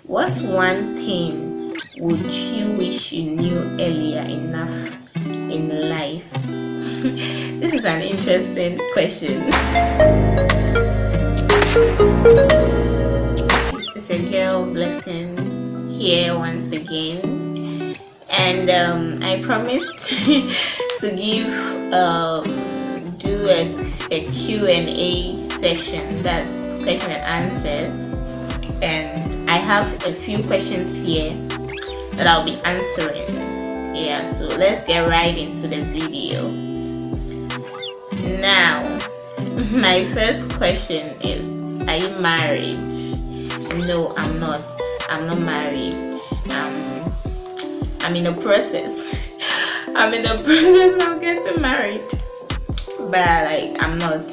What one thing would you wish you knew earlier enough in life? This is an interesting question. It's a girl Blessing here once again, and I promised to give do a Q&A session, that's question and answers, and I have a few questions here that I'll be answering. Yeah, so let's get right into the video. Now, my first question is, are you married? No, I'm not. I'm not married. I'm in the process. I'm in the process of getting married. But like I'm not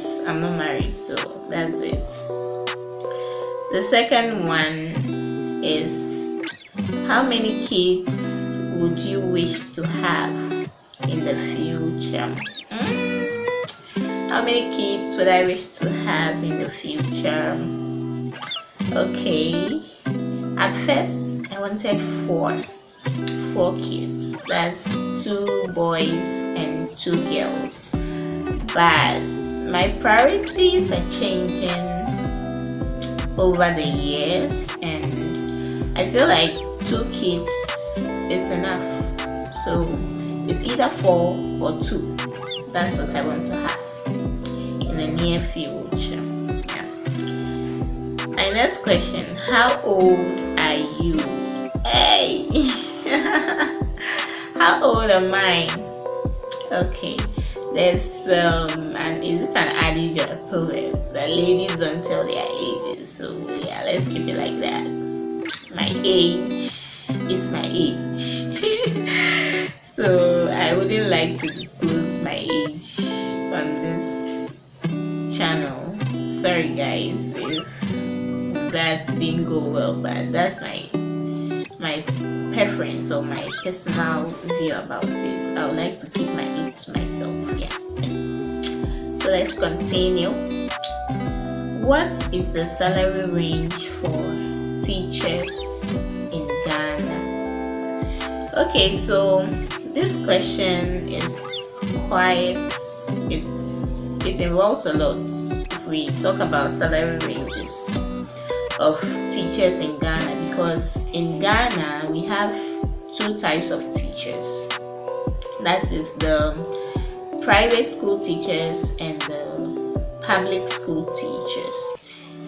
married, so that's it. The second one is, how many kids would you wish to have in the future? How many kids would I wish to have in the future? Okay, at first I wanted four kids. That's 2 boys and 2 girls. But my priorities are changing over the years, and I feel like 2 kids is enough. So it's either 4 or 2. That's what I want to have in the near future. Yeah. My next question, how old are you? Hey! How old am I? Okay. There's and is it an adage or a proverb that ladies don't tell their ages? So yeah, let's keep it like that. My age is my age. So I wouldn't like to disclose my age on this channel. Sorry guys if that didn't go well, but that's my preference or my personal view about it. I would like to keep my age to myself. Yeah. So let's continue. What is the salary range for teachers in Ghana? Okay, so this question is it involves a lot. If we talk about salary ranges of teachers in Ghana, because in Ghana we have 2 types of teachers. That is the private school teachers and the public school teachers.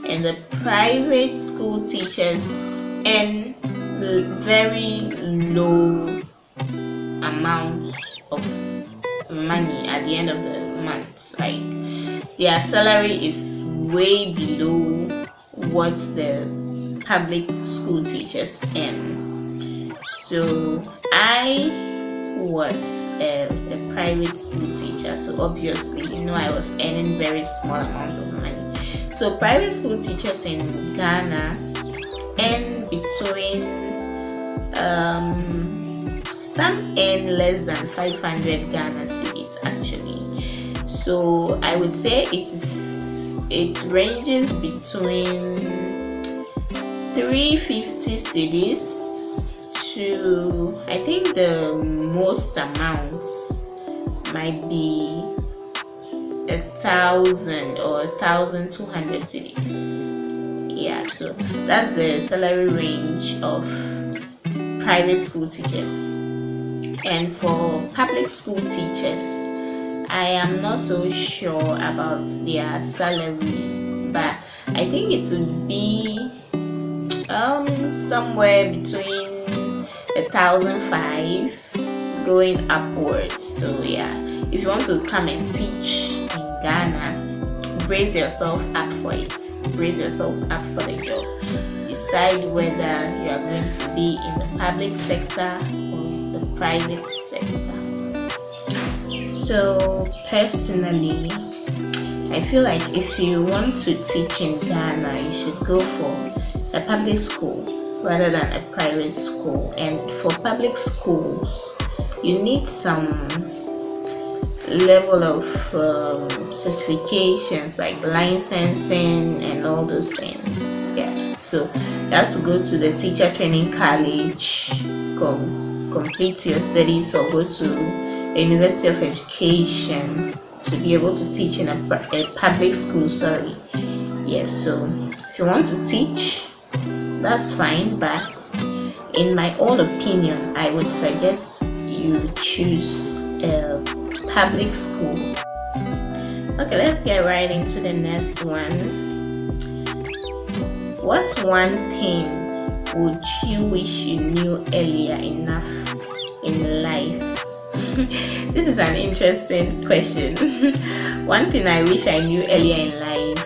And the private school teachers earn very low amount of money at the end of the month. Like their salary is way below what the public school teachers earn. So I was a private school teacher, so obviously I was earning very small amounts of money. So private school teachers in Ghana earn between some earn less than 500 Ghana cedis actually. So I would say it ranges between 350 cedis to, I think the most amounts might be 1,000 or 1,200 cedis. Yeah, so that's the salary range of private school teachers. And for public school teachers, I am not so sure about their salary, but I think it would be somewhere between 1,500 going upwards. So yeah, if you want to come and teach in Ghana, brace yourself up for it. Brace yourself up for the job. Decide whether you are going to be in the public sector or the private sector. So personally, I feel like if you want to teach in Ghana, you should go for a public school rather than a private school. And for public schools, you need some level of certifications like licensing and all those things. Yeah, So you have to go to the teacher training college, complete your studies, or go to a university of education to be able to teach in a public school. Sorry. Yes. So if you want to teach, that's fine, but in my own opinion, I would suggest you choose a public school. Okay, let's get right into the next one. What one thing would you wish you knew earlier enough in life? This is an interesting question. One thing I wish I knew earlier in life.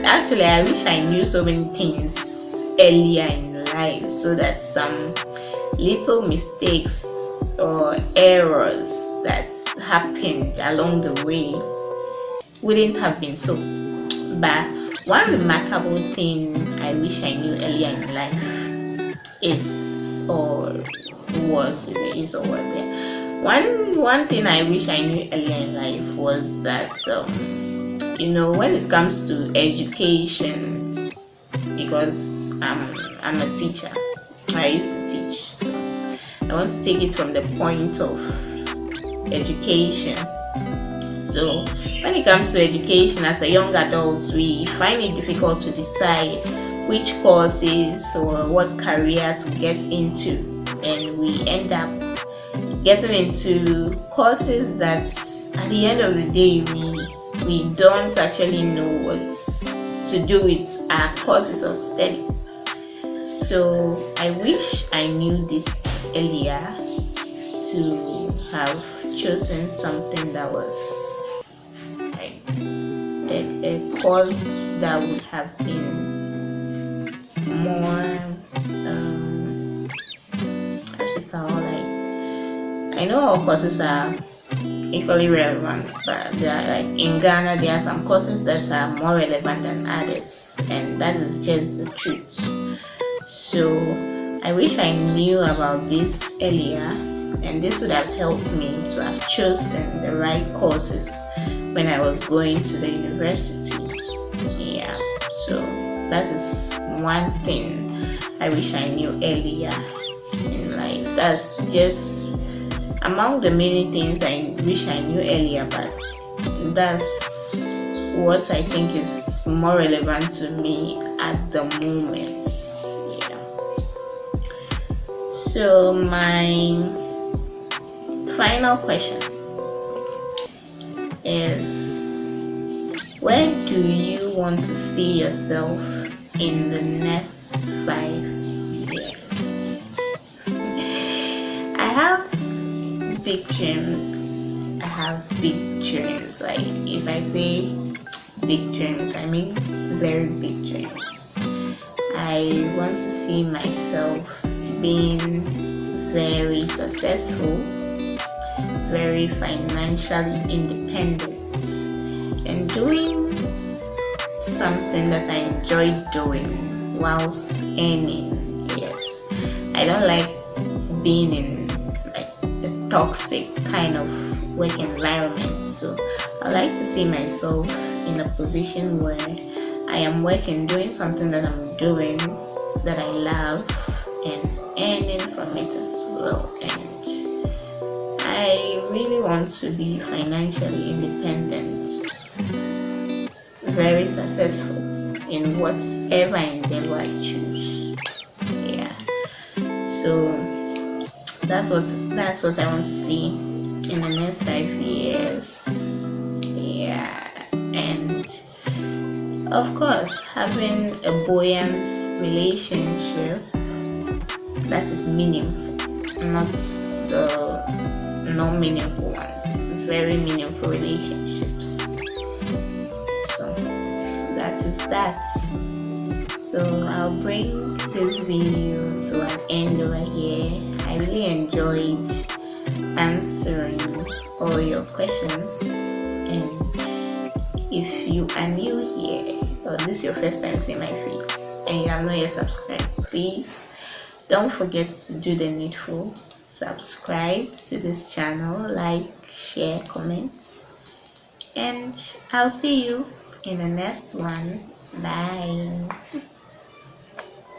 Actually, I wish I knew so many things earlier in life so that some little mistakes or errors that happened along the way wouldn't have been so. But one remarkable thing I wish I knew earlier in life is or was yeah. One thing I wish I knew earlier in life was that when it comes to education, because I'm a teacher. I used to teach. So I want to take it from the point of education. So when it comes to education, as a young adult, we find it difficult to decide which courses or what career to get into, and we end up getting into courses that at the end of the day we don't actually know what to do with our courses of study. So I wish I knew this earlier to have chosen something that was like a course that would have been more I know all courses are equally relevant, but in Ghana there are some courses that are more relevant than others, and that is just the truth. So I wish I knew about this earlier, and this would have helped me to have chosen the right courses when I was going to the university. Yeah, so that is one thing I wish I knew earlier in life. That's just among the many things I wish I knew earlier, but that's what I think is more relevant to me at the moment. Yeah. So my final question is, where do you want to see yourself in the next 5 years? I have big dreams. Like, if I say big dreams, I mean very big dreams. I want to see myself being very successful, very financially independent, and doing something that I enjoy doing whilst earning. Yes, I don't like being in like a toxic kind of work environment, so I like to see myself in a position where I am working, doing something that I'm doing that I love, and earning from it as well. And I really want to be financially independent, very successful in whatever endeavor I choose. Yeah, so that's what I want to see in the next 5 years. Yeah, and of course having a buoyant relationship that is meaningful, not the non-meaningful ones, very meaningful relationships. So that is that. So I'll bring this video to an end over here. I really enjoyed answering all your questions, and if you are new here or this is your first time seeing my face and you have not yet subscribed, please don't forget to do the needful. Subscribe to this channel, like, share, comment, and I'll see you in the next one. Bye.